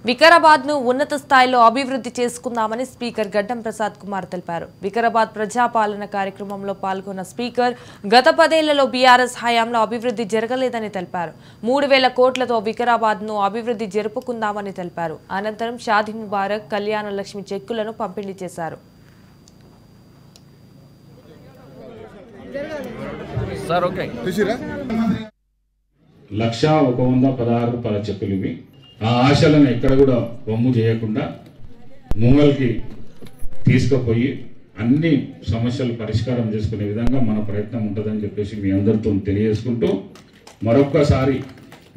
వికారాబాద్ ను ఉన్నత స్థాయిలో అభివృద్ధి చేసుకుందామని స్పీకర్ గడ్డం ప్రసాద్ కుమార్ తెలిపారు. వికారాబాద్ ప్రజాపాలన కార్యక్రమంలో పాల్గొన్న స్పీకర్ గత 10 ఏళ్లలో బీఆర్ఎస్ హయాంలో అభివృద్ధి జరగలేదని తెలిపారు. 3000 కోట్లతో వికారాబాద్ ను అభివృద్ధి జరుపుకుందామని తెలిపారు. అనంతరం షాదీ ముబారక్ కళ్యాణ లక్ష్మి చెక్కులను పంపిణీ చేశారు. లక్ష 116 రూపాయల చెక్కులు ఇవి. ఆ ఆశలను ఎక్కడ కూడా వమ్ము చేయకుండా ముంగల్కి తీసుకుపోయి అన్ని సమస్యలు పరిష్కారం చేసుకునే విధంగా మన ప్రయత్నం ఉంటుందని చెప్పేసి మీ అందరితో తెలియజేసుకుంటూ మరొక్కసారి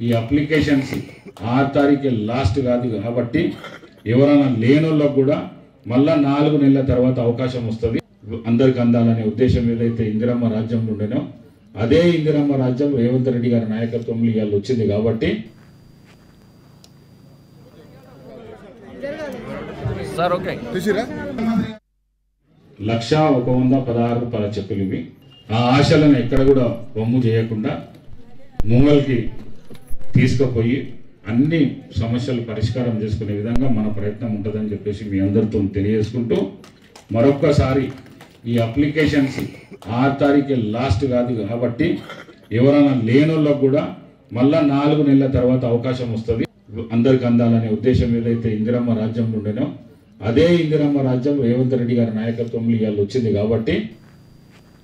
ఈ అప్లికేషన్స్ 6 తారీఖు లాస్ట్ కాదు కాబట్టి ఎవరైనా లేనోళ్ళకు కూడా మళ్ళా 4 నెలల తర్వాత అవకాశం వస్తుంది. అందరికి అందాలనే ఉద్దేశం ఏదైతే ఇందిరమ్మ రాజ్యంలో ఉండేనో అదే ఇందిరమ్మ రాజ్యం రేవంత్ రెడ్డి గారి నాయకత్వంలో ఇవాళ వచ్చింది కాబట్టి లక్ష 116 రూపాయల చెక్కులు ఇవి. ఆ ఆశలను ఎక్కడ కూడా వమ్ము చేయకుండా ముంగల్కి తీసుకుపోయి అన్ని సమస్యలు పరిష్కారం చేసుకునే విధంగా మన ప్రయత్నం ఉంటుందని చెప్పేసి మీ అందరితో తెలియజేసుకుంటూ మరొక్కసారి ఈ అప్లికేషన్స్ 6 తారీఖు లాస్ట్ కాదు కాబట్టి ఎవరైనా లేనోళ్ళకు కూడా మళ్ళా 4 నెలల తర్వాత అవకాశం వస్తుంది. అందరికి అందాలనే ఉద్దేశం ఏదైతే ఇందిరమ్మ రాజ్యంలో ఉండేనో అదే ఇందిరమ్మ రాజ్యం రేవంత్ రెడ్డి గారి నాయకత్వంలో ఇవాళ వచ్చింది కాబట్టి